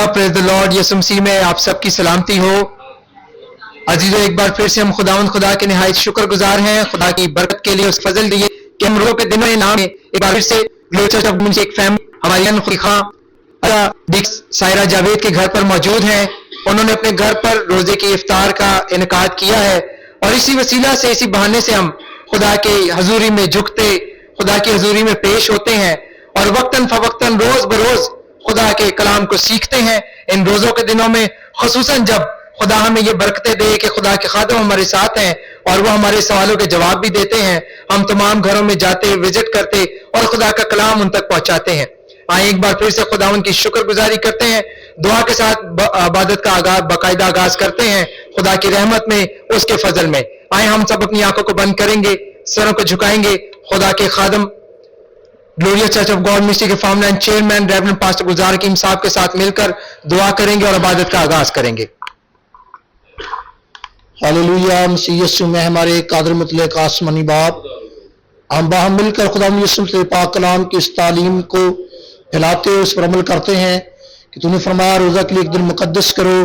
Praise the Lord. Yeshu Masih में आप सबकी सलामती हो। अजीजों, एक बार फिर से हम खुदा के निहायत शुक्रगुजार हैं, खुदा की बरकत के लिए, उस फजल दिए कि हम रोज़ के दिनों में नाम है एक बार फिर से ग्लोबल चर्च ऑफ वुमेन से एक फैमिली हमारी खुदी खां सायरा जावेद के घर पर मौजूद हैं। उन्होंने अपने घर पर रोजे की इफ्तार का इनकाद किया है और इसी वसीला से, इसी बहाने से हम खुदा के हजूरी में झुकते, खुदा की हजूरी में पेश होते हैं और वक्तन फवक्तन रोज बरोज खुदा के कलाम को सीखते हैं। इन रोजों के दिनों में खुसूसन जब खुदा हमें ये बरकतें दे कि खुदा के खादम हमारे साथ हैं और वो हमारे सवालों के जवाब भी देते हैं, हम तमाम घरों में जाते, विजिट करते और खुदा का कलाम उन तक पहुंचाते हैं। आए एक बार फिर से खुदा उनकी शुक्रगुजारी करते हैं, दुआ के साथ इबादत का बाकायदा आगाज करते हैं खुदा की रहमत में, उसके फजल में। आए हम सब अपनी आंखों को बंद करेंगे, सरों को झुकाएंगे, खुदा के खादम glorious church of God ministry के founder and chairman reverend pastor Gulzar Hakim Sahab के साथ मिलकर दुआ करेंगे और इबादत का आगाज करेंगे। हालेलुया। मसीह यीशु में हमारे कादर मुतलक आसमानी बाप, हम बाहम मिलकर खुदा यीशु के पाक कलाम की इस तालीम को फैलाते हुए उस पर अमल करते हैं कि तूने फरमाया रोज़ा के लिए एक दिन मुकद्दस करो,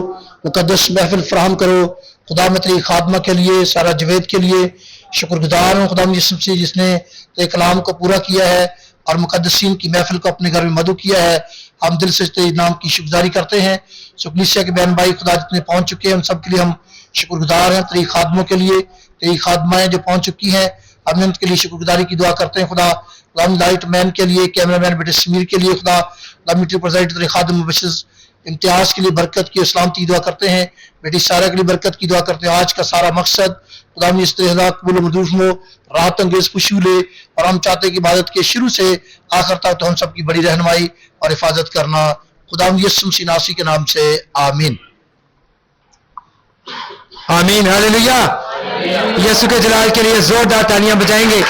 मुकद्दस महफिल फराहम करो। खुदा मैं तेरी खादमा के लिए, सारा जवेद के लिए शुक्रगुजार हूँ खुदा यीशु से, जिसने तेरे कलाम को पूरा किया है और मुकद्दसीन की महफिल को अपने घर में मदू किया है। हम दिल से तेरे नाम की शुक्रगुजारी करते हैं। सुकलीसिया के बहन भाई खुदा जितने पहुंच चुके हैं उन सब के लिए हम शुक्रगुजार हैं। तेरी खादमों के लिए, तेरी खादमाएं जो पहुंच चुकी हैं, हम उनके लिए शुक्रगुजारी की दुआ करते हैं। खुदा लाइट मैन के लिए, कैमरामैन बेटे समीर के लिए, खुदा मीटर प्रेसिडेंट तेरे खादम मुबश्शिर इम्तियाज के लिए बरकत की, सलामती की दुआ करते हैं। बेटी सारा के लिए बरकत की दुआ करते हैं। आज का सारा मकसद खुदा इस तरह कबूल मदूफ हो, राहत अंगेज खुशी ले, और हम चाहते हैं कि इबादत के शुरू से आखिर तक तो हम सबकी बड़ी रहनुमाई और हिफाजत करना, खुदा यीशु मसीह नासी के नाम से आमीन। आमीन। हालेलुया। यीशु के जलाल के लिए जोरदार तालियां बजाएंगे।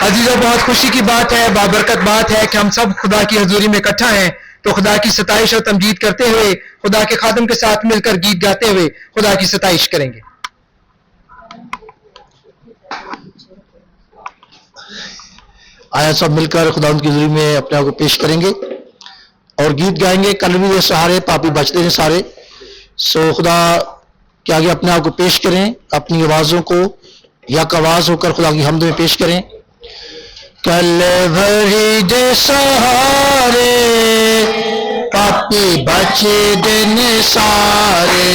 अजीजों, बहुत खुशी की बात है, बाबरकत बात है कि हम सब खुदा की हजूरी में इकट्ठा हैं, तो खुदा की सताइश और तमजीद करते हुए, खुदा के खादम के साथ मिलकर गीत गाते हुए खुदा की सताइश करेंगे। आया सब मिलकर खुदा की हजूरी में अपने आप को पेश करेंगे और गीत गाएंगे। कलमी के सहारे पापी बचते हैं सारे। सो खुदा के आगे अपने आप को पेश करें, अपनी आवाज़ों को यक आवाज़ होकर खुदा की हमद में पेश करें। कलवरी दे सहारे पापी बचे दिन सारे,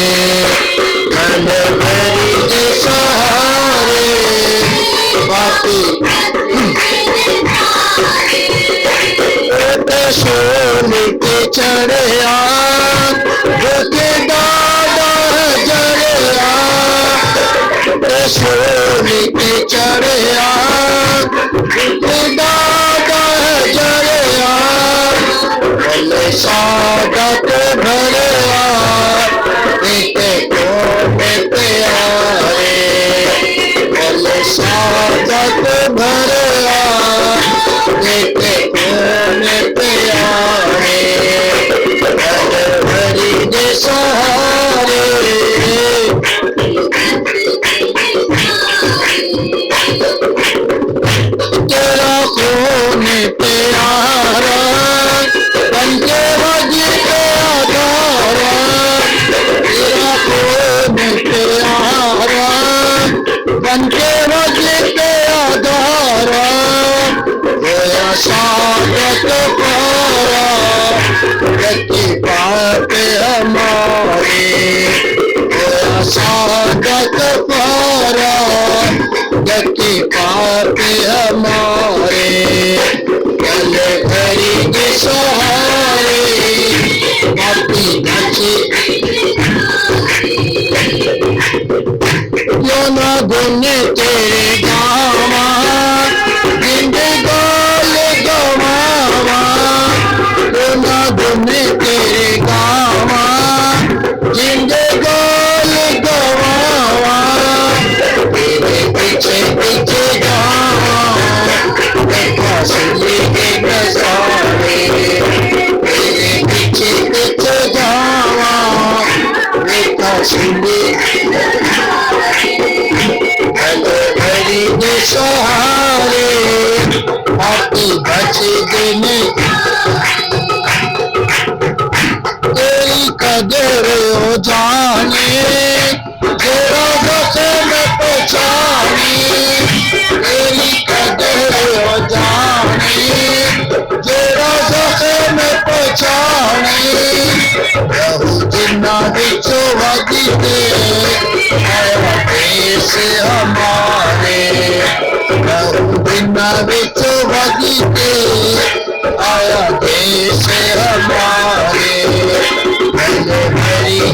कलवरी दे सहारे पापी सोन के चढ़िया के दादा जड़िया, सोन के चढ़िया के दादा जड़िया, सादत भरिया एक कौन प्यारे, सादत भरिया एक कौन प्यारे, कलवरी के सहारे तेरा खून प्यारा बनके वजह आधारा, तेरा खून प्यारा बनके वजह आधारा, तेरा सादत पारा गति पाप हमारे, तेरा सादत पारा गति पाप हमारे, कलवरी के सहारे पापी बचे क्यों ना गुने तेरे गावा, जिंदे गोल गवावा, क्यों ना गुने तेरे गावा, जिंदे गोल गवावा, तेरे पीछे पीछे जावा, फासले के नजारे, तेरे पीछे पीछे जावा, फासले कलवरी के सहारे पापी बचे दिन, तेरे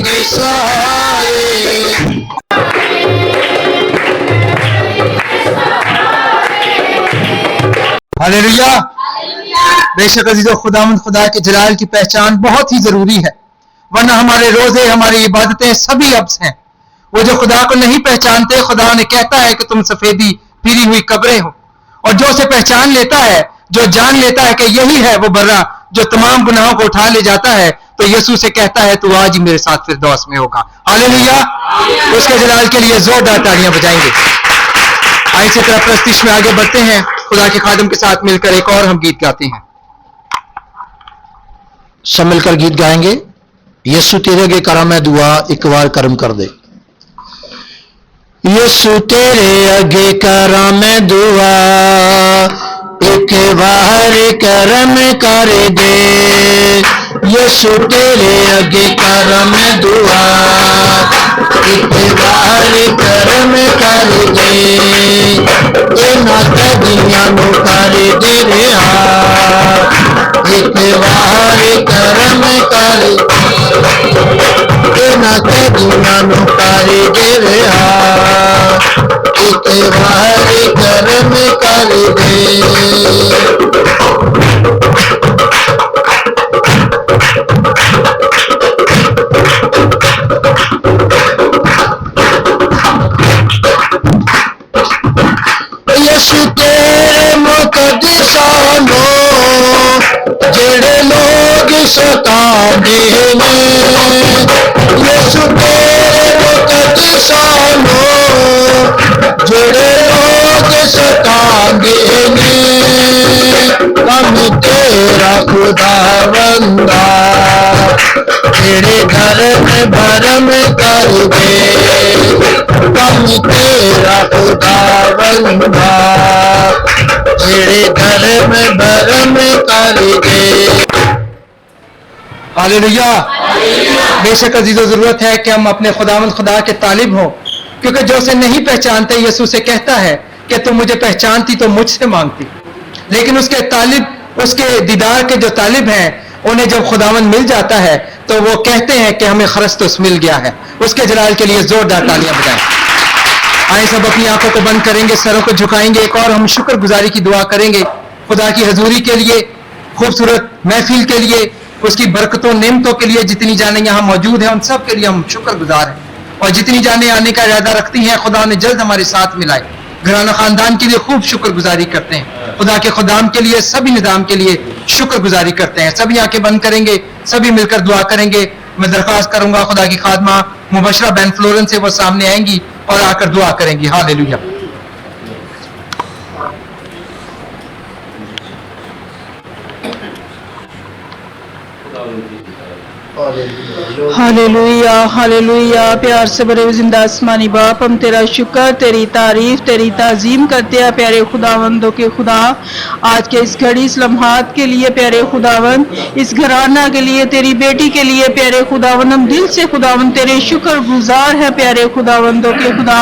گے سارے. ہاللیلویا. بے شک عزیزو خداوند خدا کے جلال کی پہچان بہت ہی ضروری ہے، ورنہ ہمارے روزے ہماری عبادتیں سبھی عبث ہیں. وہ جو خدا کو نہیں پہچانتے، خدا نے کہتا ہے کہ تم سفیدی پھری ہوئی قبریں ہو. اور جو اسے پہچان لیتا ہے، جو جان لیتا ہے کہ یہی ہے وہ برا جو تمام گناہوں کو اٹھا لے جاتا ہے، تو یسوع سے کہتا ہے تو آج ہی میرے ساتھ فردوس میں ہوگا. ہاللیلویا. اس کے جلال کے لیے زوردار تالیاں بجائیں گے. آئیں اسی طرح پرستش میں آگے بڑھتے ہیں. خدا کے خادم کے ساتھ مل کر ایک اور ہم گیت گاتے ہیں. سب مل کر گیت گائیں گے. یسو تیرے کے کرم ہے دعا ایک بار کرم کر دے. یسو تیرے اگے کرم ہے دعا ایک بار کرم کر دے. یسو تیرے اگے کرم ہے دعا ایک بار کرم کر دے. اینا قیدیاں نو کر دے رہا ایک بار کرم کر اینا قیدیاں نو کر دے رہا ایک بار کرم کر دے. یسو تیرے مقدساں نو جڑے لوگ ستاندے نے. یسو تیرے مقدساں نو جڑے لوگ ستاندے نے. کم تیرا خدا بندہ تیرے گھر میں بھرم کر دے. کم تیرا خدا بندہ تیرے گھر میں بھرم کر دے. ہاللیلویا. بے شک عزیزو ضرورت ہے کہ ہم اپنے خداوند خدا کے طالب ہوں، کیونکہ جو اسے نہیں پہچانتے یسوع سے کہتا ہے کہ تم مجھے پہچانتی تو مجھ سے مانگتی. لیکن اس کے طالب، اس کے دیدار کے جو طالب ہیں، انہیں جب خداوند مل جاتا ہے تو وہ کہتے ہیں کہ ہمیں خرستوس مل گیا ہے. اس کے جلال کے لیے زوردار تالیاں بجائیں. آئیں سب اپنی آنکھوں کو بند کریں گے، سروں کو جھکائیں گے، ایک اور ہم شکر گزاری کی دعا کریں گے خدا کی حضوری کے لیے، خوبصورت محفل کے لیے، اس کی برکتوں نعمتوں کے لیے. جتنی جانیں یہاں موجود ہیں ان سب کے لیے ہم شکر گزار ہیں. اور جتنی جانیں آنے کا ارادہ رکھتی ہیں خدا نے جلد ہمارے ساتھ ملائے. گھرانہ خاندان کے لیے خوب شکر گزاری کرتے ہیں. خدا کے خدام کے لیے، سبھی نظام کے لیے شکر گزاری کرتے ہیں. سبھی آنکھیں بند کریں گے، سبھی مل کر دعا کریں گے. میں درخواست کروں گا خدا کی خادمہ مبشرہ بین فلورن سے، وہ سامنے آئیں گی اور آ کر دعا کریں گی. ہاللیلویا. ہاللیلویا ہاللیلویا. پیار سے بڑے زندہ آسمانی باپ، ہم تیرا شکر، تیری تعریف، تیری تعظیم کرتے ہیں پیارے خداوندوں کے خدا. آج کے اس گھڑی، اس لمحات کے لیے پیارے خداوند، اس گھرانہ کے لیے، تیری بیٹی کے لیے پیارے خداوند، ہم دل سے خداوند تیرے شکر گزار ہیں پیارے خداوندوں کے خدا.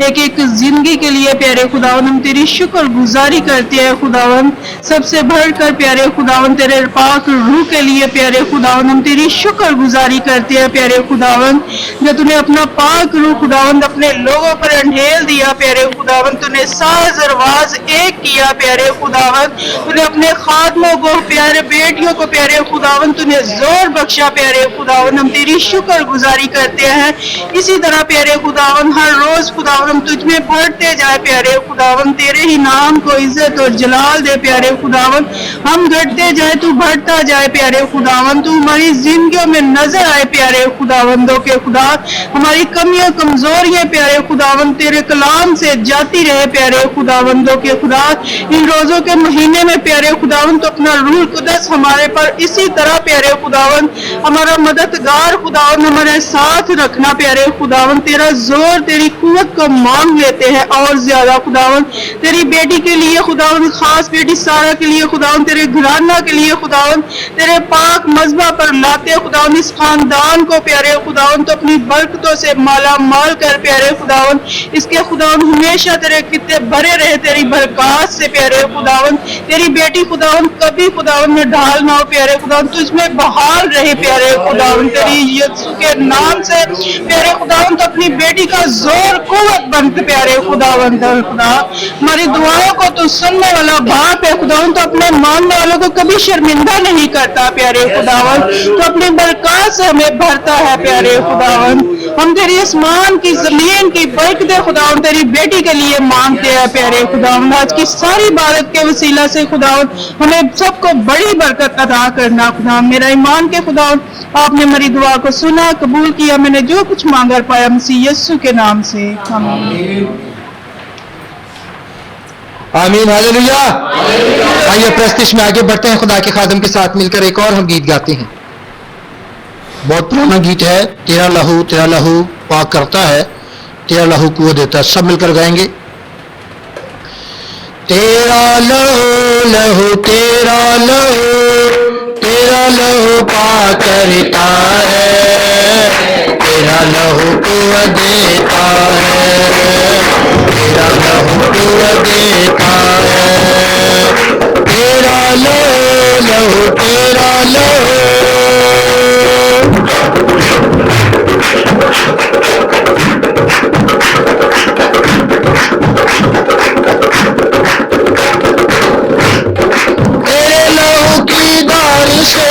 ایک ایک زندگی کے لیے پیارے خداوند ہم تیری شکر گزاری کرتے ہیں خداوند. سب سے بڑھ کر پیارے خداوند تیرے پاک روح کے لیے پیارے خداوند ہم تیری شکر گزاری کرتے ہیں پیارے خداوند. جو تو نے اپنا پاک روح خداوند اپنے لوگوں پر انڈھیل دیا پیارے خداوند، تو نے ساز اور واز ایک کیا پیارے خداوند. تو نے اپنے خادموں کو، پیارے بیٹیوں کو پیارے خداوند تو نے زور بخشا پیارے خداوند. ہم تیری شکر گزاری کرتے ہیں. اسی طرح پیارے خداوند ہر روز خداوند ہم تجھ میں بڑھتے جائے پیارے خداوند. تیرے ہی نام کو عزت اور جلال دے پیارے خداوند. ہم گھٹتے جائے تو بڑھتا جائے پیارے خداوند. تو ہماری زندگیوں میں نظر آئے پیارے خداوندوں کے خدا. ہماری کمیاں کمزوریاں پیارے خداوند تیرے کلام سے جاتی رہے پیارے خداوندوں کے خدا. ان روزوں کے مہینے میں پیارے خداوند تو اپنا روح القدس ہمارے پر اسی طرح پیارے خداوند ہمارا مددگار خداوند ہمارے ساتھ رکھنا پیارے خداوند. تیرا زور، تیری قوت کو مانگ لیتے ہیں اور زیادہ خداوند. تیری بیٹی کے لیے خداوند، خاص بیٹی سارہ کے لیے خداوند، تیرے گھرانہ کے لیے خداوند، تیرے پاک مذبح پر لاتے खुदावन इस खानदान को प्यारे खुदावन तो अपनी बरकतों से माला माल कर प्यारे खुदावन इसके खुदावन हमेशा तेरे कितने भरे रहे तेरी बरकत से प्यारे खुदावन तेरी बेटी खुदावन कभी खुदावन में ढाल ना हो प्यारे खुदावन तुझमें बहाल रहे प्यारे खुदावन तेरी यीशु के नाम से प्यारे खुदावन तो अपनी बेटी का जोर कुव्वत बन के प्यारे खुदावन खुदा हमारी दुआओं को तो सुनने वाला बाप है खुदावन तो अपने मानने वालों को कभी शर्मिंदा नहीं करता प्यारे खुदावन तो अपनी बरकत से हमें भरता है प्यारे खुदावन हम तेरी आसमान की जमीन की बरकतें खुदावन तेरी बेटी के लिए मांगते हैं प्यारे खुदावन आज की सारी इबादत के वसीला से खुदावन हमें सबको बड़ी बरकत अदा करना खुदा मेरा ईमान के खुदावन आपने मेरी दुआ को सुना कबूल किया मैंने जो कुछ मांगा पाया मसीह यीशु के नाम से आमीन आमीन हालेलुया। आइए प्रस्तिश में आगे बढ़ते हैं, खुदा के खादम के साथ मिलकर एक और हम गीत गाते हैं। बहुत पुराना गीत है, तेरा लहू पाक करता है, तेरा लहू कुव्वत देता है। सब मिलकर गाएंगे। तेरा लहू लहू तेरा लहू पाक करता है, तेरा लहू कुव्वत देता है, तेरा लहू कुव्वत देता है, तेरा लहू तेरा लहू तेरे लहू की धार से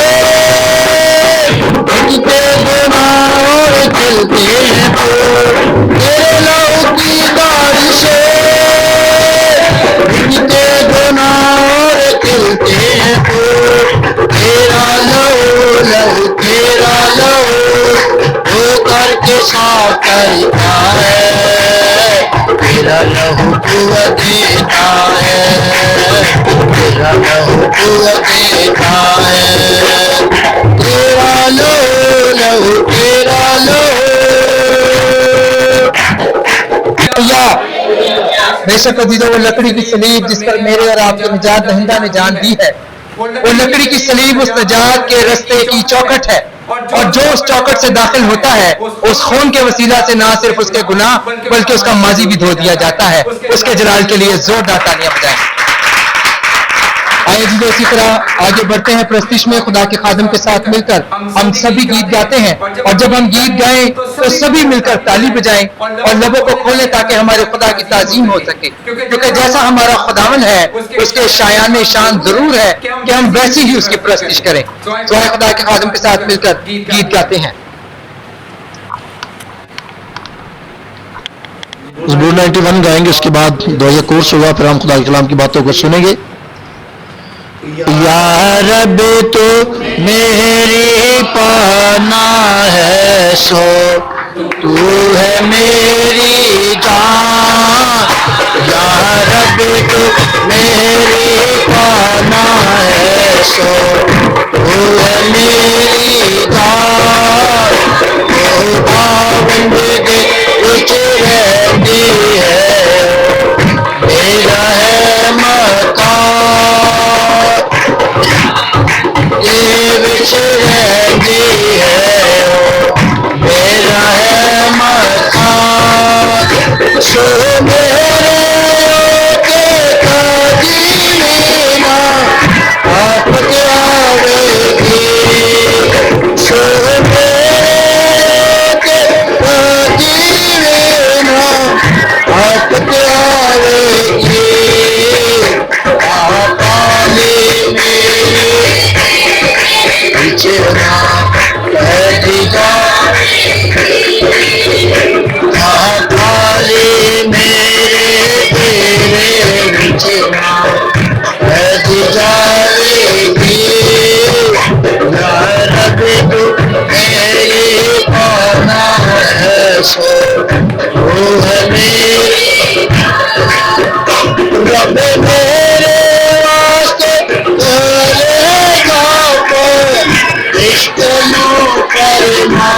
मिटते गुनाह और खिलते हैं फूल, तेरे लहू की धार से मिटते गुनाह और खिलते हैं फूल, तेरा लहू लहू तेरा लहू वो करके साफ करता है, तेरा लहू कुव्वत देता है, तेरा लहू कुव्वत देता है, तेरा लहू लहू तेरा लहू। बेशक अजीजों वो लकड़ी की सलीब जिस पर मेरे और आपके निजात दहिंदा ने जान दी है, वो लकड़ी की सलीब उस निजात के रास्ते की चौखट है, और जो उस चौखट से दाखिल होता है उस खून के वसीला से ना सिर्फ उसके गुनाह बल्कि उसका माजी भी धो दिया जाता है। उसके जलाल के लिए जोरदार तालियां बजाएं। आइए जी इसी तरह आगे बढ़ते हैं। प्रस्तिश में खुदा के खादम के साथ मिलकर हम सभी गीत गाते हैं, और जब हम गीत गाएं तो सभी मिलकर ताली बजाएं और लबों को खोलें ताकि हमारे खुदा की ताजीम हो सके, क्योंकि जैसा हमारा खुदावन है उसके शायान शान जरूर है कि हम वैसी ही उसकी प्रस्तिश करें। तो आइए खुदा के खादम के साथ मिलकर गीत गाते हैं। ज़बूर 91 गाएंगे, उसके बाद दुआ कोर्स होगा, फिर हम खुदा के कलाम की बातों को सुनेंगे। या रब तो मेरी पाना है सो तू है मेरी जान, या रब तो मेरी पाना है सो तू है मेरी जान, वो पाबंद के कुछ रहती है, मेरा है मकान ये विच रहती है, मेरा है मकान सो मेरे के कदीना आप आवेगी, सो मेरे के कदीना आप आवेगी, आप आले मेरे बिछड़ा बैठेगा, खाली मेरे तेरे बिछड़ा बैठ जाएगी, या रब तू मेरी पाना है सो वो है मेरी, रब मेरे वास्ते करेगा इश्क नो करना,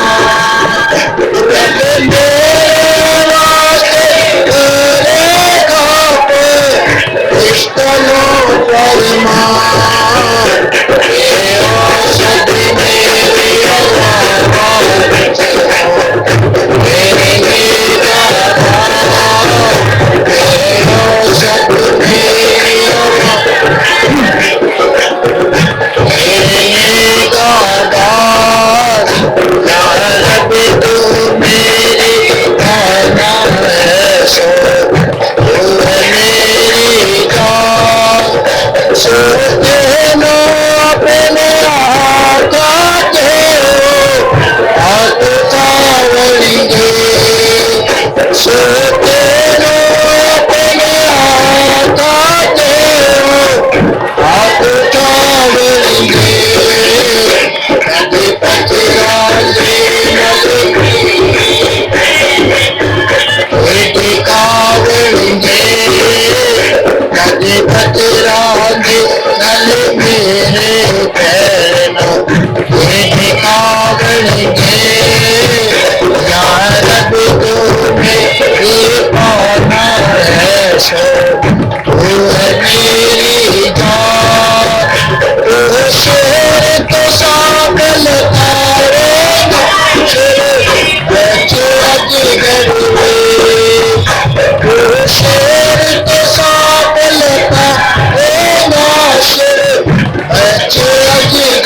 रब मेरे वास्ते करेगा इश्क नो करना, ये आशिक मेरी सोते अपने आते हो हाथ उठावेंगे कभी पचराले टिकावेंगे कभी पचराले नल मेरे पैना टिकावेंगे यार रब तुम्हें ये पाना है सो वो है मेरी जान वो शेर तो शामिल करेगा बच्चे अजगर वो शेर तो शामिल करेगा बच्चे अजगर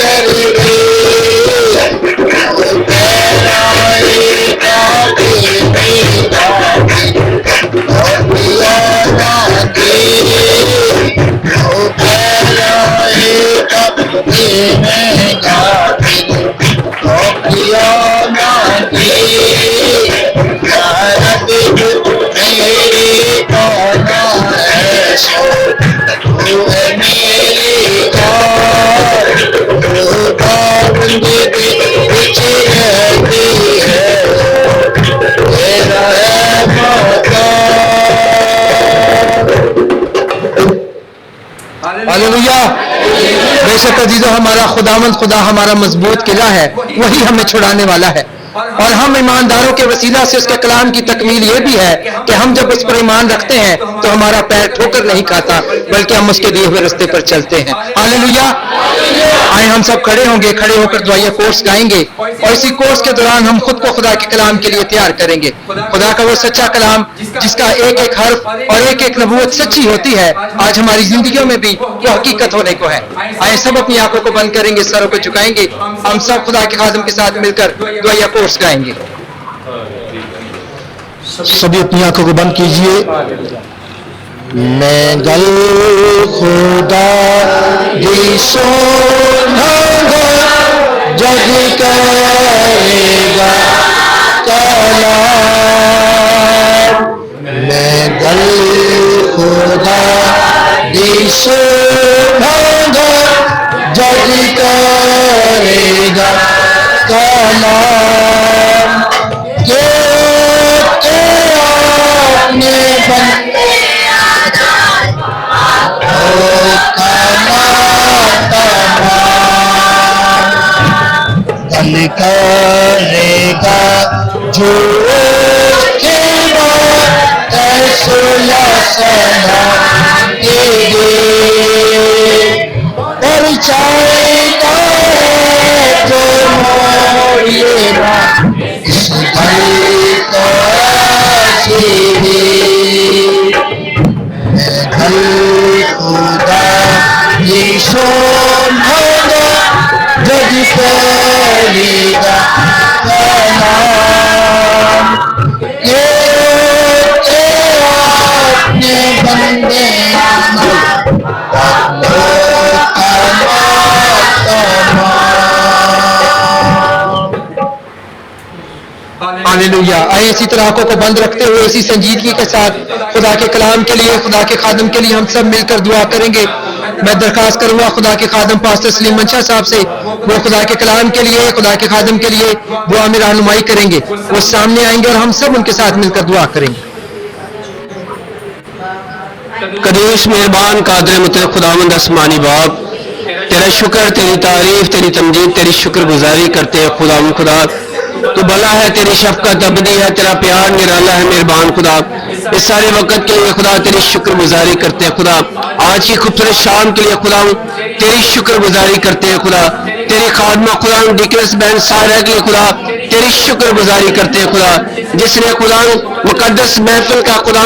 हालेलुया। बेशक अजीजों, हमारा खुदावंद खुदा हमारा मजबूत किला है, वही हमें छुड़ाने वाला है। और हम ईमानदारों के वसीला से उसके कलाम की तकमील ये भी है कि हम जब उस पर ईमान रखते हैं तो हमारा पैर ठोकर नहीं खाता, बल्कि हम उसके दिए हुए रास्ते पर चलते हैं। हालेलुया। आए हम सब खड़े होंगे, खड़े होकर दुआया कोर्स गाएंगे और इसी कोर्स के दौरान हम खुद को खुदा के कलाम के लिए तैयार करेंगे। खुदा का वो सच्चा कलाम जिसका एक एक हर्फ और एक एक नबूवत सच्ची होती है, आज हमारी जिंदगियों में भी वो हकीकत होने को है। आए सब अपनी आंखों को बंद करेंगे, सरों को झुकाएंगे, हम सब खुदा के खादिम के साथ मिलकर दुआया कोर्स गाएंगे। सभी अपनी आंखों को बंद कीजिए। मैं गल खुदा दी सोनागा जग करेगा कलाम। मैं गल खुदा दी सोनागा जग करेगा कलाम। अपने बंदे गल करेगा जो परचाएगा जो मोड़ेगा इस गल को गल खुदा यीशु भागा जग करेगा कलाम। ये अपने बंदे हालेलुया। आइए इसी तरह आंखों को बंद रखते हुए इसी संजीदगी के साथ खुदा के कलाम के लिए, खुदा के खादम के लिए हम सब मिलकर दुआ करेंगे। मैं दरखास्त करूंगा खुदा के खादम पास्टर सलीम मंशा साहब से, वो खुदा के कलाम के लिए, खुदा के खादम के लिए दुआ में रहनुमाई करेंगे। वो सामने आएंगे और हम सब उनके साथ मिलकर दुआ करेंगे। कदीस मेहरबान कादर मुतलक खुदावंद आसमानी बाप, तेरा शुक्र, तेरी तारीफ, तेरी तमजीद, तेरी शुक्रगुजारी करते हैं खुदावंद खुदा। तू भला है, तेरी शफकत अबदी है, तेरा प्यार निराला है मेहरबान खुदा। इस सारे वक्त के लिए खुदा तेरी शुक्रगुजारी करते हैं खुदा। आज की खूबसूरत शाम के लिए खुदा तेरी शुक्रगुजारी करते हैं खुदा। तेरे खादमा खुदा डिक्रेस बहन सारा के लिए खुदा तेरी शुक्रगुजारी करते हैं खुदा, जिसने खुदा मुकद्दस महफिल का खुदा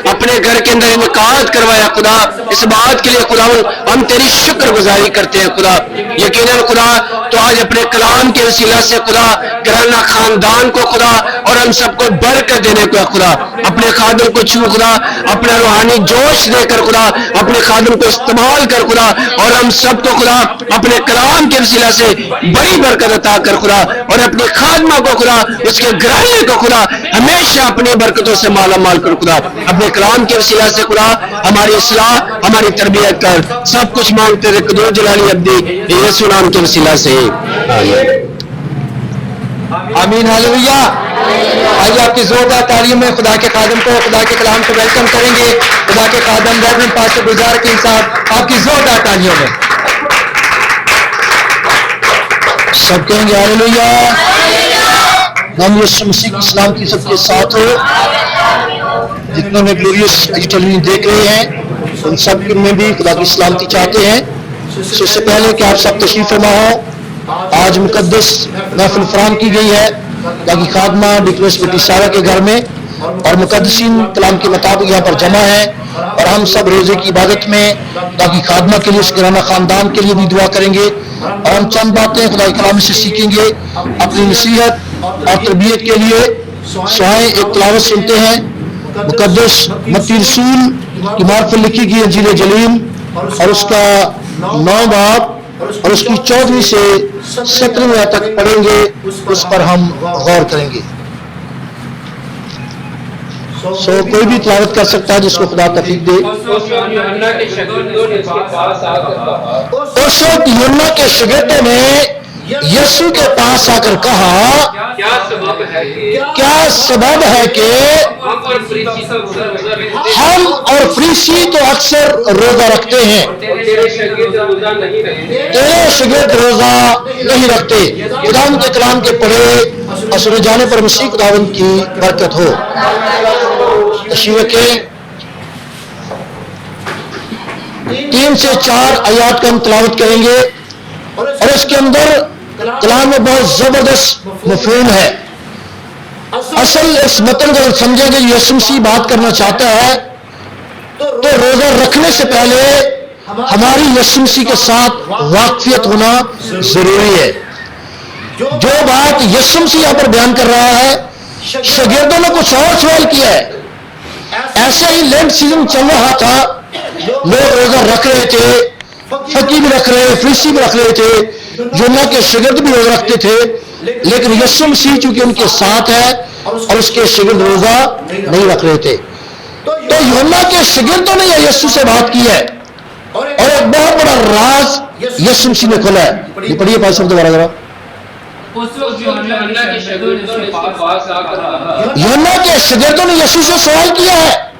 अपने घर के अंदर इनकाद करवाया खुदा। इस बात के लिए खुदा हम तेरी शुक्रगुजारी करते हैं खुदा। यकीनन खुदा तो आज अपने कलाम के वसीला से खुदा घराना खानदान को खुदा और हम सबको बरकत देने को खुदा, अपने खादम को छू खुदा, अपना रूहानी जोश देकर खुदा अपने खादम को इस्तेमाल कर खुदा, और हम सबको खुदा अपने कलाम के वसीला वसीला से बड़ी बरकत अता कर खुदा, और अपने खादमा को खुदा, उसके घराने को खुदा हमेशा अपनी बरकतों से माला माल कर खुदा। अपने कलाम के वसीला से खुदा हमारी इस्लाह, हमारी तरबियत कर, सब कुछ मांगते रहे कदर जलाली अब्दी यीशु नाम के वसीला से। आमीन, हालेलुया। आइए आपकी जोरदार तालीम में खुदा के खादम को, खुदा के कलाम को वेलकम करेंगे। खुदा के खादम रेवरेंड पास्टर गुलजार कीम साहब, आपकी जोरदार तालियों में। सब कहेंगे हालेलुया। नाम यीशु मसीह की सलामती सबके साथ हो। जितने में ग्लोरियस टेलीविजन देख रहे हैं उन सब में भी खुदा की सलामती चाहते हैं। इससे पहले कि आप सब तशरीफ फरमा हो, आज मुकद्दस महफिल फराम की गई है ताकि खादमा डिक्लेस बेटी सारा के घर में, और मुकद्दसीन कलाम के मुताबिक यहाँ पर जमा है, और हम सब रोजे की इबादत में ताकि खादमा के लिए, उस घराना खानदान के लिए भी दुआ करेंगे, और हम चंद बातें खुदा के कलाम से सीखेंगे अपनी नसीहत और तरबियत के लिए। सुहाए एक तिलावत सुनते हैं। मुकद्दस मत्ती रसूल की मार्फत लिखी गई इंजील जलील और उसका 9 बाब और उसकी 14वीं से 17वीं आयत तक पढ़ेंगे, उस पर हम गौर करेंगे। कोई भी तिलावत कर सकता है जिसको खुदा तौफीक दे। उस वक्त यूहन्ना के शागिर्दों ने यीशु के पास आकर कहा, क्या सबब है कि हम और फरीसी तो अक्सर रोजा रखते हैं, तेरे शागिर्द रोजा नहीं रखते। खुदावंद के कलाम के पढ़े और सुने जाने पर मसीह खुदावंद की बरकत हो। तशरीफ रखें। 3 से 4 आयात का हम तिलावत करेंगे, और इसके अंदर कलाम में बहुत जबरदस्त मफहूम है। असल इस मतन को समझेंगे, यीशु मसीह बात करना चाहता है तो रोजा रखने से पहले हमारी यीशु मसीह के साथ वाकफियत होना जरूरी है। जो बात यीशु मसीह यहाँ पर बयान कर रहा है, शागिर्दों ने कुछ और सवाल किया है। ऐसे ही लेंट सीजन चल रहा था, लोग रोजा रख रहे थे, फकीर भी रख रहे, फरीसी भी रख रहे थे, यूहन्ना के शागिर्द भी रोजा रखते थे, लेकिन यीशु मसीह चूंकि उनके साथ है और उसके शागिर्द रोजा नहीं रख रहे थे। तो यूहन्ना के शागिर्दों ने यीशु से बात की है, और एक बहुत बड़ा राज यीशु मसीह ने खोला है। ये पढ़िए पास शब्द दोबारा जरा। यूहन्ना के शागिर्दों ने यीशु से सवाल किया है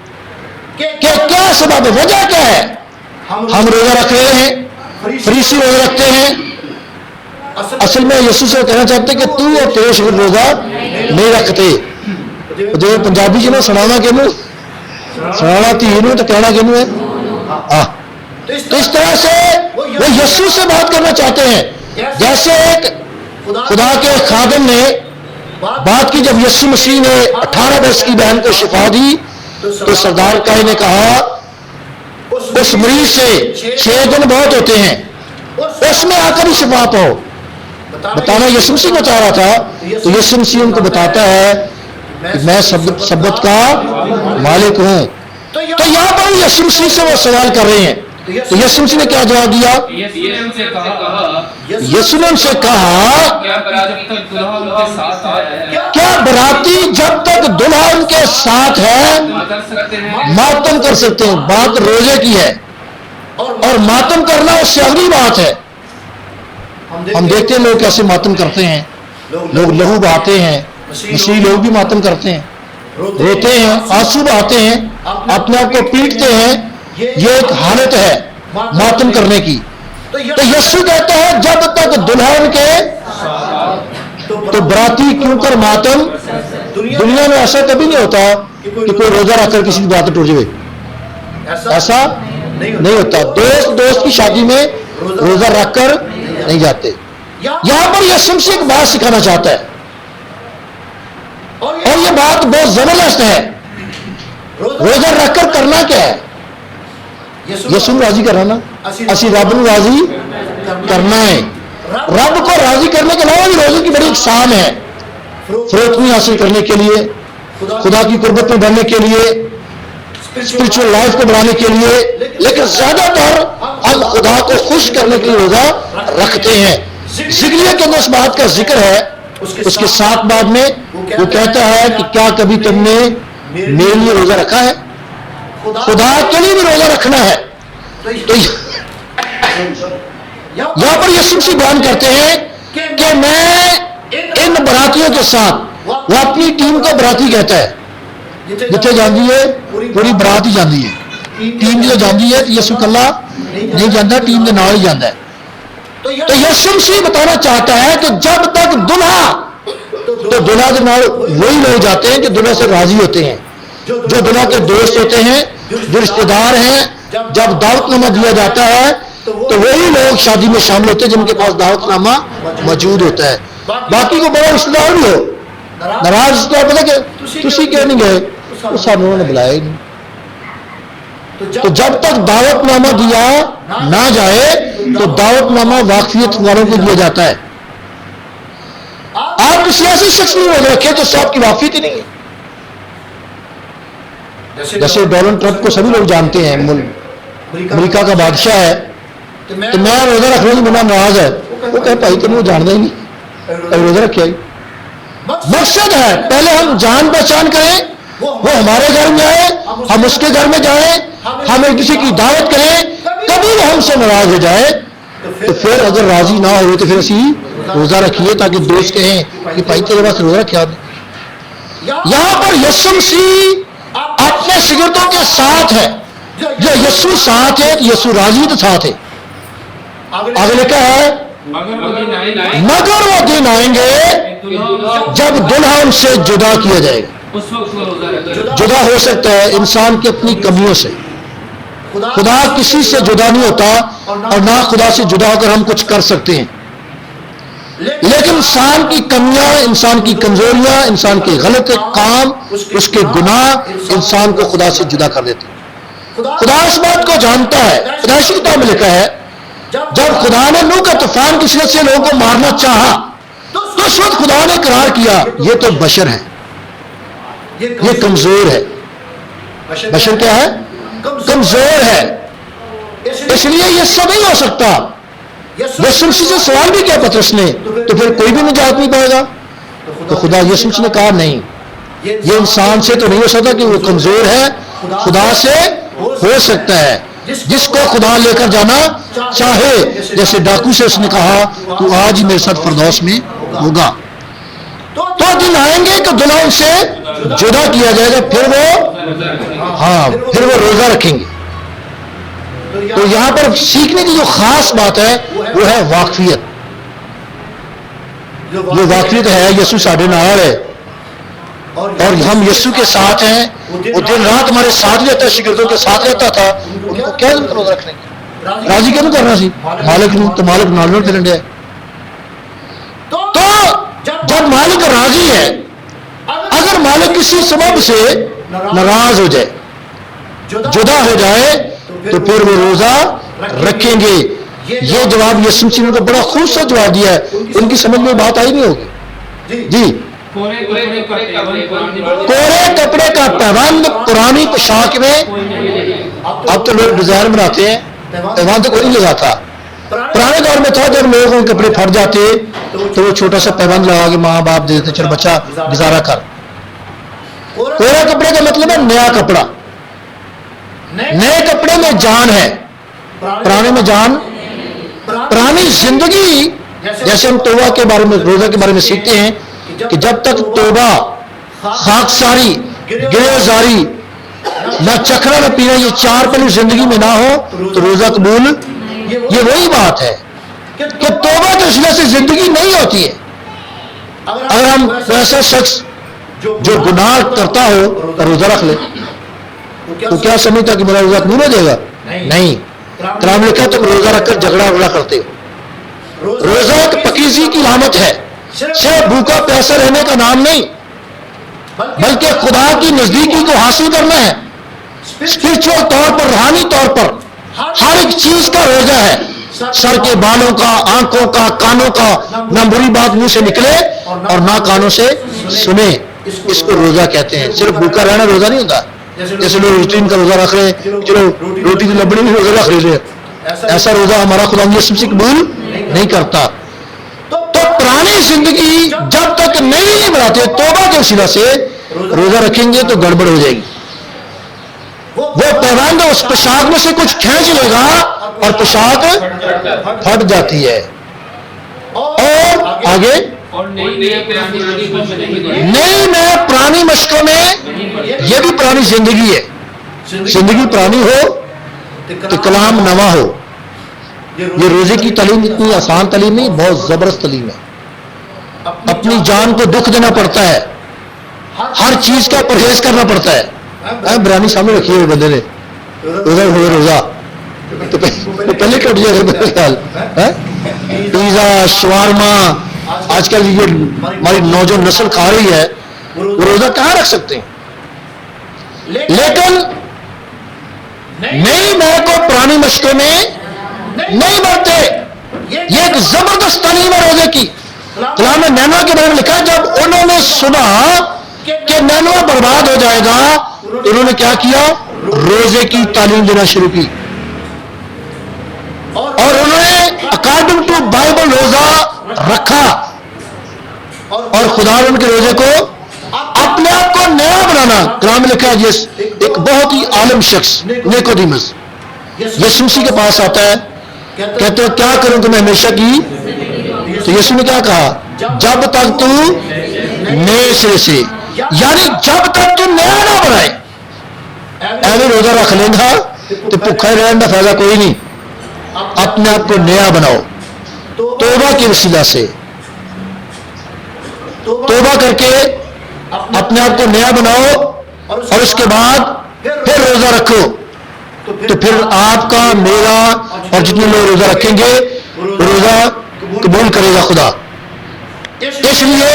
कि क्या सबब है, वजह क्या है। हम रोजा रख रहे हैं, फरीसी रोजा रखते हैं। असल में यीशु से कहना चाहते कि तू और तेरे शागिर्द रोजा नहीं रखते। जो पंजाबी जी ने सुनाना किनू, सुनाना तीनू तो कहना किनू है। तो इस तरह से वो यीशु से बात करना चाहते हैं। जैसे एक खुदा के खादिम ने बात की, जब यीशु मसीह ने 18 वर्ष की बहन को शिफा दी तो सरदार काई ने कहा, उस मरीज से 6 दिन बहुत होते हैं, उसमें आकर ही शिफा पाओ। बताना यीशु मसीह को चाह रहा था, तो यीशु मसीह उनको बताता है कि मैं सब्बत का मालिक हूं। तो यहां पर यीशु मसीह से वो सवाल कर रहे हैं, तो यीशु मसीह ने क्या जवाब दिया। यीशु ने उनसे कहा, क्या बराती जब तक दुल्हा उनके साथ है मातम कर सकते हैं। बात रोजे की है, और मातम करना उससे अगली बात है। हम देखते हैं लोग कैसे मातम करते हैं, लोग लहू बहाते हैं। मसीह लोग भी मातम करते हैं, रोते हैं, आंसू बहाते हैं, अपने आप को पीटते हैं। ये एक हालत है मातम करने की। तो यीशु कहता है जब तक दुल्हन के तो बराती क्यों कर मातम। दुनिया में ऐसा कभी नहीं होता कि कोई रोजा रखकर किसी की बात टूट जाए, ऐसा नहीं होता। दोस्त की शादी में रोजा रखकर नहीं जाते। यहां पर यीशु मसीह एक बात सिखाना चाहता है, और ये बात बहुत जबरदस्त है। रोजा रखकर करना क्या है। यीशु को राजी करना, असी रब को राजी करना है। रब को राजी करने के अलावा भी रोजे की बड़ी एक शान है। फरोख्ती हासिल करने के लिए, खुदा की कुर्बत में बढ़ने के लिए, स्पिरिचुअल लाइफ को बढ़ाने के लिए, लेकिन ज्यादातर हम खुदा को खुश करने के लिए रोजा रखते हैं। ذکریہ کے اندر اس بات کا ذکر ہے، اس کے ساتھ بعد میں وہ کہتا ہے کہ کیا کبھی تم نے میرے لیے روزہ رکھا ہے؟ خدا کے لیے بھی روزہ رکھنا ہے. تو یہاں پر یسوع مسیح بیان کرتے ہیں کہ میں ان براتیوں کے ساتھ، وہ اپنی ٹیم کو براتی کہتا ہے، جتنے جاندی ہے پوری برات ہی جاندی ہے. ٹیم جو جاندی ہے یسوع کلا نہیں جانا، ٹیم کے نال ہی جانا ہے. تو یسوع مسیح بتانا چاہتا ہے کہ جب تک دلہا، تو دلہا کے نال وہی لوگ جاتے ہیں جو دلہا سے راضی ہوتے ہیں، جو دلہا کے دوست ہوتے ہیں، جو رشتے دار ہیں. جب دعوت نامہ دیا جاتا ہے تو وہی لوگ شادی میں شامل ہوتے ہیں جن کے پاس دعوت نامہ موجود ہوتا ہے. باقی کو بڑا رشتے دار بھی ہو، ناراض رشتے دار پتہ کہ تسی کیوں نہیں گئے، وہ سانوں انہوں نے بلایا ہی نہیں. تو جب تک دعوت نامہ دیا نہ جائے تو دعوت نامہ واقفیت والوں کو دیا جاتا ہے. آپ کسی ایسی شخص نہیں روزہ رکھے تو سب کی واقفیت ہی نہیں ہے. جیسے ڈونلڈ ٹرمپ کو سبھی لوگ جانتے ہیں، امریکہ کا بادشاہ ہے، تو میں روزہ رکھ رہا ہوں بنا ناراض ہے. وہ کہے بھائی تمہیں وہ جانتا ہی نہیں، روزہ رکھے ہی. مقصد ہے پہلے ہم جان پہچان کریں، وہ ہمارے گھر میں آئے، ہم اس کے گھر میں جائیں، ہم ایک دوسرے کی دعوت کریں. کبھی وہ ہم سے ناراض ہو جائے تو پھر اگر راضی نہ ہوئے تو پھر اسی روزہ رکھیے تاکہ دوست کہیں کہ بھائی تیرے پاس روزہ رکھا. یہاں پر یسوع مسیح اپنے شاگردوں کے ساتھ ہے. جو یسوع ساتھ ہے، یسوع راضی تو ساتھ ہے. آگے لکھا ہے مگر وہ دن آئیں گے جب دلہا ان سے جدا کیا جائے گا. جدا ہو سکتا ہے انسان کی اپنی کمیوں سے. خدا کسی سے جدا نہیں ہوتا اور نہ خدا سے جدا ہو کر ہم کچھ کر سکتے ہیں. لیکن انسان کی کمیاں، انسان کی کمزوریاں، انسان کے غلط کام، اس کے گناہ انسان کو خدا سے جدا کر دیتے ہیں. خدا اس بات کو جانتا ہے. پیدائشی کتاب میں لکھا ہے جب خدا نے نوح کا طوفان کی شدت سے لوگوں کو مارنا چاہا تو اس وقت خدا نے قرار کیا یہ تو بشر ہے، یہ کمزور ہے. بشر کیا ہے؟ کمزور ہے. اس لیے یہ سب نہیں ہو سکتا. یسوع مسیح سے سوال بھی کیا پطرس نے، تو پھر کوئی بھی نجات نہیں پائے گا. تو خدا یسوع مسیح نے کہا نہیں، یہ انسان سے تو نہیں ہو سکتا کہ وہ کمزور ہے، خدا سے ہو سکتا ہے. جس کو خدا لے کر جانا چاہے، جیسے ڈاکو سے اس نے کہا تو آج ہی میرے ساتھ فردوس میں ہوگا. تو دن آئیں گے کہ دلہا ان سے جدا کیا جائے گا، پھر وہ روزہ رکھیں گے. تو یہاں پر سیکھنے کی جو خاص بات ہے وہ ہے واقفیت. جو واقفیت ہے یسوع ساڈے نال ہے اور ہم یسوع کے ساتھ ہیں. وہ دن رات ہمارے ساتھ رہتا ہے، شاگردوں کے ساتھ رہتا تھا. ان کو کیا روزہ رکھنے کی راضی کیوں کرنا سی؟ مالک نو تو مالک نال پھرن ڈیا. تو جب مالک راضی ہے، اگر مالک کسی سبب سے ناراض ہو جائے، جدا ہو جائے، تو پھر وہ روزہ رکھیں گے. یہ جواب یسوع مسیح نے بڑا خوبصورت جواب دیا ہے. ان کی سمجھ میں بات آئی نہیں ہوگی. جی کورے کپڑے کا پیوند پرانی پوشاک میں. اب تو لوگ ڈیزائن بناتے ہیں، پیوند تو کوئی نہیں لگاتا. پرانے دور میں تھا جب لوگوں کے کپڑے پھٹ جاتے تو وہ چھوٹا سا پیوند لگا کے ماں باپ دے دیتے، چل بچہ گزارا کر. کورے کپڑے کا مطلب ہے نیا کپڑا. نئے کپڑے میں جان ہے، پرانے میں جان. پرانی زندگی جیسے ہم توبہ کے بارے میں، روزہ کے بارے میں سیکھتے ہیں کہ جب تک توبہ، خاکساری، گریزاری، نہ چکھنا نہ پینا، یہ چار پہلو زندگی میں نہ ہو تو روزہ قبول. یہ وہی بات ہے کہ توبہ کے وسیلے سے زندگی نہیں ہوتی ہے. اگر ہم ایسا شخص جو گناہ کرتا ہو اور روزہ رکھ لے تو کیا سمجھتا کہ میرا روزہ قبول ہو جائے گا؟ نہیں. قرآن لکھا تم روزہ رکھ کر جھگڑا کرتے ہو. روزہ ایک پاکیزگی کی علامت ہے، صرف بھوکا پیاسا رہنے کا نام نہیں، بلکہ خدا کی نزدیکی کو حاصل کرنا ہے. اسپرچل طور پر، روحانی طور پر ہر ایک چیز کا روزہ ہے. سر کے بالوں کا، آنکھوں کا، کانوں کا، نہ بری بات منہ سے نکلے اور نہ کانوں سے سنے. اس کو روزہ کہتے ہیں. صرف بھوکا رہنا روزہ نہیں ہوتا. جیسے لوگ روٹین کا روزہ رکھ رہے ہیں، چلو روٹی کی لبڑی بھی روزہ رکھ رہے ہیں، ایسا روزہ ہمارا خدا یسوع مسیح قبول نہیں کرتا. पुरानी जिंदगी जब तक नहीं बनाते तौबा के वसीला से रोजा रखेंगे तो गड़बड़ हो जाएगी। वो पैबंद उस पोशाक में से कुछ खींच लेगा और पोशाक फट जाती है। और आगे नई में पुरानी मशकों में, ये भी पुरानी जिंदगी है। जिंदगी पुरानी हो तो कलाम नवा हो। ये रोजे की तालीम इतनी आसान तालीम नहीं, बहुत जबरदस्त तालीम है। अपनी जान को दुख देना पड़ता है, हर चीज का परहेज करना पड़ता है। बिरयानी सामने रखी है बंदे ने, रोजा हो रोजा तो पहले कट जाएगा मेरे ख्याल। पिज्जा, शवारमा, आजकल ये हमारी नौजवान नस्ल खा रही है, वो रोजा कहाँ रख सकते हैं? लेकिन नई मैं को पुरानी मशकों में नहीं मरते। ये एक जबरदस्त तालीम है रोजे की। कलाम में नैनवा के बारे में लिखा है, जब उन्होंने सुना कि नैनवा बर्बाद हो जाएगा, उन्होंने क्या किया? रोजे की तालीम देना शुरू की और उन्होंने अकॉर्डिंग टू बाइबल रोजा रखा और खुदा ने उनके रोजे को अपने आप को नया बनाना। कलाम में लिखा है, ये एक बहुत ही आलिम शख्स निकोदेमुस यीशु मसीह के पास आता है, कहते हो क्या करूं कि मैं हमेशा की? तो यीशु ने क्या कहा? जब तक तू नए सिरे से, यानी जब तक तू नया ना बनाए, ऐसे रोजा रख लेगा तो भूखा रहने का फायदा कोई नहीं। अपने आप को नया बनाओ तौबा के वसीला से। तौबा करके अपने आप को नया बनाओ और उसके बाद फिर रोजा रखो, तो फिर आपका, मेरा और जितने लोग रोजा रखेंगे रोजा कबूल करेगा खुदा। इसलिए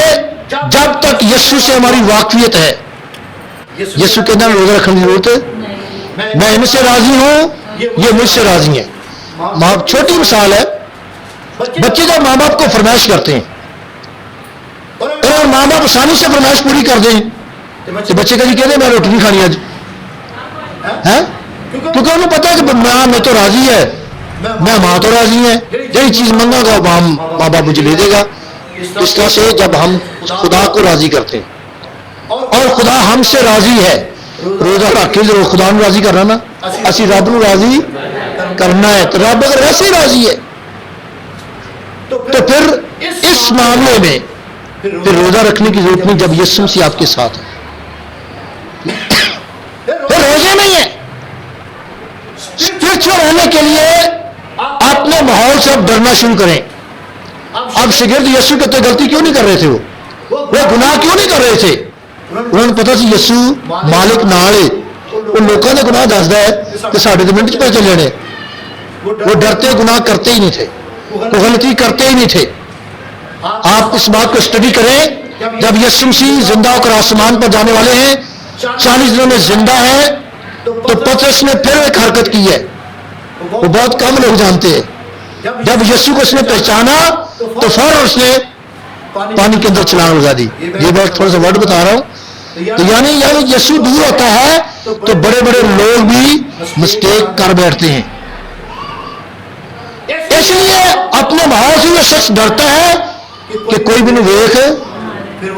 जब तक यीशु से हमारी वाकफियत है, यीशु के अंदर रोजा रखने की जरूरत है। मैं इनसे राजी हूं, ये मुझसे राजी है। छोटी मिसाल है, बच्चे जब माँ बाप को फरमाइश करते हैं और माँ बाप आसानी से फरमाइश पूरी कर दें तो बच्चे कभी कहते हैं मैं रोटी नहीं खानी आज, है? क्योंकि उन्हें पता है कि माँ में तो राजी है, मैं माँ तो राजी है, यही चीज मंगागा माँ बाप मुझे ले देगा। इस तरह से जब हम खुदा को राजी करते हैं और खुदा हमसे राजी है, रोजा रख के जरूर खुदा ਨੂੰ राजी करना ना, असी रब ਨੂੰ राजी करना है। तो रब अगर वैसे ही राजी है तो फिर इस मामले में फिर रोजा रखने की जरूरत नहीं, जब यीशु मसीह आपके साथ है। फिर रोजे नहीं है। स्पिरिचुअल रहने के लिए अपने माहौल से अब डरना शुरू करें। अब शिगिर्द यीशु कहते गलती क्यों नहीं कर रहे थे? वो गुनाह क्यों नहीं कर रहे थे? उन्होंने पता सी यीशु मालिक नाल है, वो लोगों ने गुनाह दसदा है कि साढ़े 2 मिनट च पता चल जाने। वो डरते गुनाह करते ही नहीं थे, वो गलती करते ही नहीं थे। आप इस बात को स्टडी करें, जब यीशु मसीह जिंदा होकर आसमान पर जाने वाले हैं, 40 दिनों में जिंदा है, तो पतरस ने फिर एक हरकत की है, वो बहुत कम लोग जानते हैं। जब यीशु को उसने पहचाना तो फौरन उसने पानी के अंदर छलांग लगा दी। ये बात थोड़ा सा वर्ड बता रहा हूं। तो यानी यीशु दूर होता है तो बड़े बड़े लोग भी मिस्टेक कर बैठते हैं। इसलिए अपने माहौल से वो शख्स डरता है कि कोई भी नहीं देख,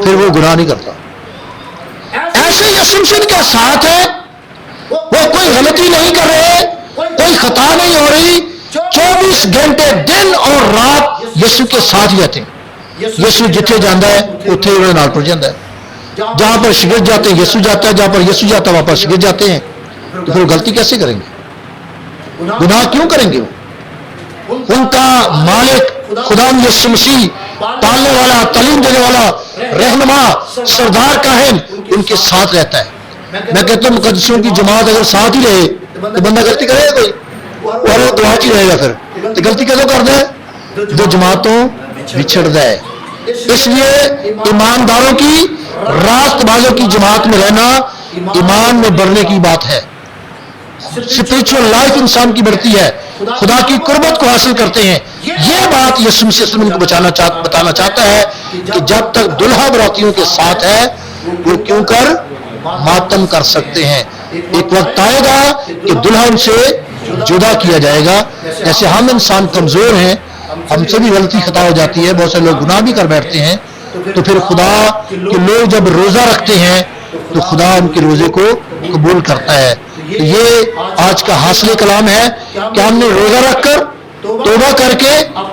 फिर वो गुनाह नहीं करता। ऐसे यीशु मसीह के साथ है, वो कोई गलती नहीं कर रहे, कोई खता नहीं हो रही, 24 घंटे दिन और रात यीशु के साथ ही रहते हैं। यीशु जिथे जाता है उत्थे उन्हें नाल टुर जाता है। जहां पर शिगिर्द जाते हैं यीशु जाता है, जहां पर यीशु जाता है वहां पर शिगिर्द जाते हैं। तो फिर गलती कैसे करेंगे? गुनाह क्यों करेंगे? उनका मालिक खुदा यीशु मसीह, पालने वाला, तालीम देने वाला, रहनुमा, सरदार काहिन उनके साथ रहता है। मैं कहता हूं मुकद्दसों की जमात अगर साथ ही रहे तो बंदा गलती करेगा कोई, और वो गवाच ही रहेगा। फिर तो गलती कैसे करता है? जो जमातों बिछड़ता है। इसलिए ईमानदारों की, रास्तबाजों की जमात में रहना ईमान में बढ़ने की बात है। स्पिरिचुअल लाइफ इंसान की बढ़ती है, खुदा की कुर्बत को हासिल करते हैं। यह बात यीशु मसीह उनको बताना चाहता है कि जब तक दुल्हा बरातियों के साथ है वो क्यों कर मातम कर सकते हैं। एक वक्त आएगा कि दुल्हा उनसे जुदा किया जाएगा। जैसे हम इंसान कमजोर हैं, हमसे भी गलती खता हो जाती है, बहुत सारे लोग गुनाह भी कर बैठते हैं, तो फिर खुदा के लोग जब रोज़ा रखते हैं तो खुदा उनके रोज़े को कबूल करता है। तो ये आज का हासिल कलाम है कि हमने रोज़ा रखकर तौबा करके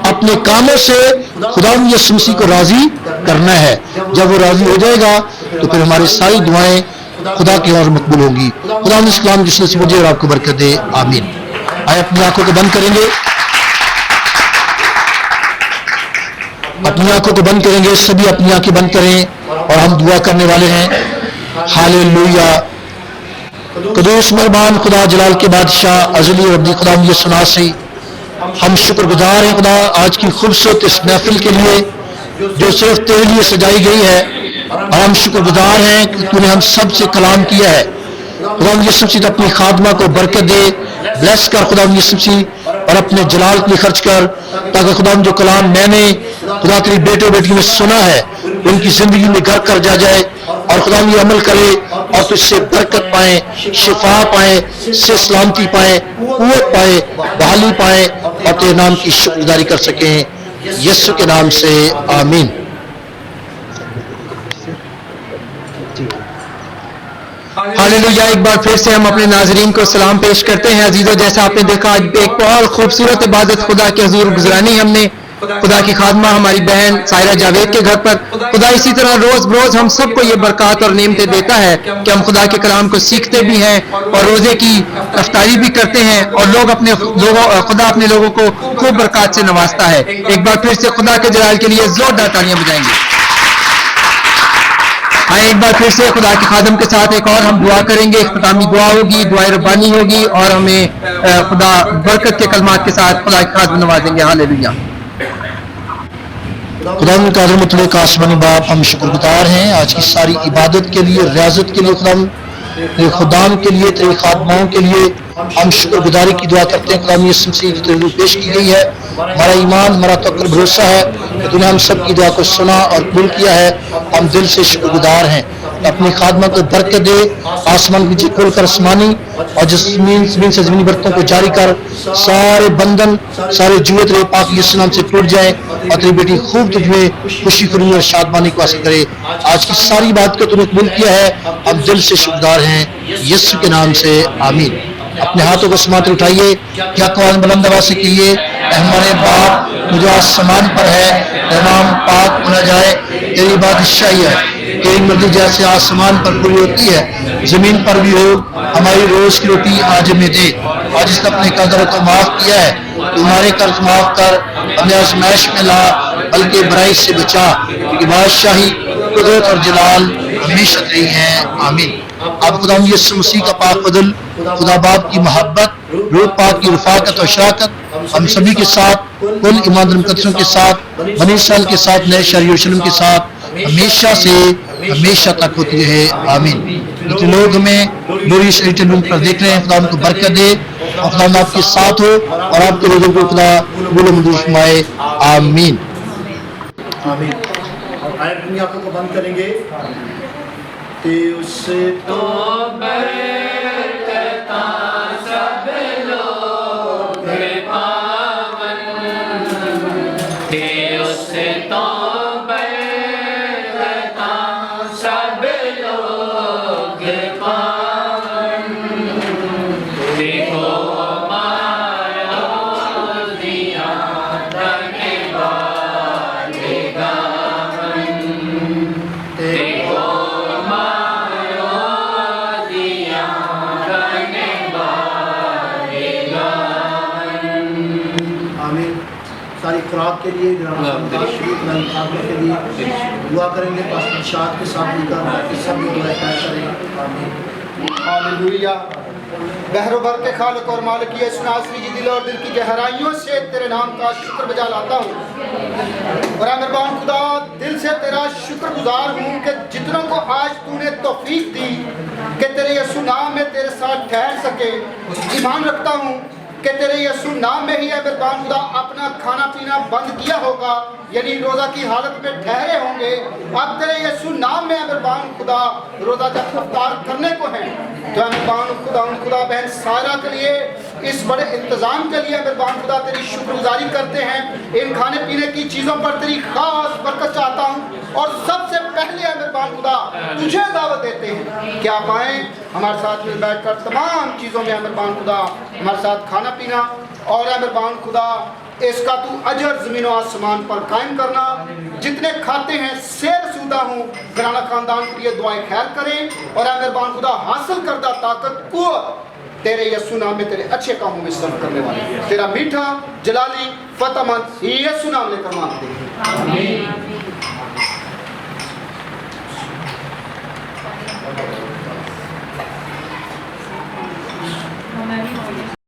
अपने कामों से खुदा यीशु मसीह को राज़ी करना है। जब वो राज़ी हो जाएगा तो फिर हमारी सारी दुआएं खुदा की ओर मकबूल होंगी। खुदा इस कलाम जिसने से मुझे और आपको बरकत दे, आमीन। आए अपनी आंखों को बंद करेंगे, अपनी आंखों को बंद करेंगे, सभी अपनी आंखें बंद करें और हम दुआ करने वाले हैं। हालेलुया। कदूस मेहरबान खुदा जलाल के बादशाह अज़ली और अब्दी खुदा यीशु नासी, हम शुक्रगुजार हैं खुदा आज की खूबसूरत इस महफिल के लिए जो सिर्फ तेरे लिए सजाई गई है, और हम शुक्रगुजार हैं कि तूने हम सब से कलाम किया है। खुदा यीशु मसीह अपनी खादमा को बरकत दे, ब्लेस कर खुदा यीशु मसीह, और अपने जलाल के लिए खर्च कर, ताकि खुदा जो कलाम मैंने खुदा तेरी बेटे बेटी में सुना है उनकी जिंदगी में घर कर जा जाए, और खुदा ये अमल करे और तुझसे बरकत पाए, शिफा पाए, से सलामती पाए, कुव्वत पाए, बहाली पाए, और तेरे नाम की शुक्रगुजारी कर सकें। यीशु के नाम से आमीन। हालेलुया। एक बार फिर से हम अपने नाजरीन को सलाम पेश करते हैं। अजीजों, जैसा आपने देखा आज एक बहुत खूबसूरत इबादत खुदा के हुजूर गुजरानी हमने खुदा की खादमा हमारी बहन सायरा जावेद के घर पर। खुदा इसी तरह रोज बरोज हम सबको ये बरकत और नेमतें देता है कि हम खुदा के कलाम को सीखते भी हैं और रोजे की अफ्तारी भी करते हैं, और लोग अपने लोगों खुदा अपने लोगों को खूब बरकत से नवाजता है। एक बार फिर से खुदा के जलाल के लिए जोरदार तालियां बजाएंगे। आए एक बार फिर से खुदा के खादम के साथ एक और हम दुआ करेंगे। इख्तितामी दुआ होगी, दुआ रब्बानी होगी, और हमें खुदा बरकत के कलमात के साथ खुदा के खादम नवाजेंगे। हालेलुया। खुदा कादिर मुतलक आसमानी बाप, हम शुक्रगुजार हैं आज की सारी इबादत के लिए, रियाजत के लिए, तेरे खुदाम के लिए, तेरे खादमाओं के लिए हम शुक्रगुजारी की दुआ करते हैं। खुदा यीशु मसीह जो तेरे लिए पेश की गई है, हमारा ईमान, हमारा तवक्कुल भरोसा है कि तूने हम सब की दुआ को सुना और कबूल किया है। हम दिल से शुक्रगुजार हैं। अपनी खादमा को बरकत दे, आसमान की खोल कर आसमानी और जमीन से ज़मीनी बरतों को जारी कर, सारे बंधन, सारे जुए तेरे पाक यीशु नाम से टूट जाए, और तेरी बेटी खूब तुझमें खुशी खुशी और शादमानी को हासिल करे। आज की सारी बात को तूने कबूल किया है, हम दिल से शुक्रगुजार हैं। यीशु के नाम से आमीन। अपने हाथों को समाते उठाइए, क्या कवाल बुलंद आवाज़ से कहिए, हमारे बाप मुझे आसमान पर है, तेरा नाम पाक होना जाए, तेरी बादशाही है, तेरी मर्जी जैसे आसमान पर पूरी होती है जमीन पर भी हो। हमारी रोज की रोटी आज हमें दे। आज इसने अपने कर्ज को माफ किया है, तुम्हारे कर्ज माफ कर, हमें आजमाइश में ला, बल्कि बुराई से बचा, क्योंकि बादशाही, कुदरत और जलाल हमेशा तेरी है। आमीन। अब खुदा यीशु मसीह का पाक फजल, खुदा बाप की मोहब्बत, रूह पाक की रफाकत और शराकत हम सभी के साथ, कुल ईमानदार मुकद्दसों के साथ, बनी इस्राएल के साथ, नए शहर यरूशलेम के साथ हमेशा से हमेशा तक होती रहे। आमीन। जितने लोग हमें नूरी शरीर पर देख रहे हैं, खुदा उनको बरकत दे, और खुदा आपके साथ हो, और आपके लोगों को खुदा कबूल मंजूर फरमाए। आमीन। आमीन। आए अपनी आंखों को बंद करेंगे। ते उससे तो सब लोग पावन, ते उससे तो सब लोग पावन। देखो माया दिया धन्य बालेगा, देखो सारी खुराक के लिए के लिए दुआ करेंगे। पास के साथ मिलकर सब लोग हालेलुया। बहरोबर के खालिक और मालिक यीशु नासरी जी, दिल और दिल की गहराइयों से तेरे नाम का शुक्र बजा लाता हूँ। और मेहरबान खुदा, दिल से तेरा शुक्रगुजार हूँ कि जितनों को आज तूने तौफीक दी कि तेरे यीशु नाम में तेरे साथ ठहर सके। ईमान रखता हूँ कि तेरे यीशु नाम में ही है मेहरबान खुदा अपना खाना पीना बंद किया होगा, यानी रोज़ा की हालत में ठहरे होंगे। अब तेरे यीशु नाम में है मेहरबान खुदा रोज़ा जब इफ्तार करने को है, तो मेहरबान खुदा बहन सायरा के लिए اس بڑے انتظام کے لیے مہربان خدا تیری شکر گزاری کرتے ہیں. ان کھانے پینے کی چیزوں پر تیری خاص برکت چاہتا ہوں اور سب سے پہلے مہربان خدا تجھے دعوت دیتے ہیں کہ آپ آئیں ہمارے ساتھ مل بیٹھ کر تمام چیزوں میں مہربان خدا ہمارے ساتھ کھانا پینا اور مہربان خدا اس کا تو اجر زمین و آسمان پر قائم کرنا. جتنے کھاتے ہیں سیر سودہ ہوں گھرانہ خاندان کے لیے دعائیں خیر کریں اور مہربان خدا حاصل کردہ طاقت قوت تیرے یسوع نام میں تیرے اچھے کاموں میں صرف کرنے والے تیرا میٹھا جلالی فتح مند یسوع نام لے کر مانگتے ہیں آمین.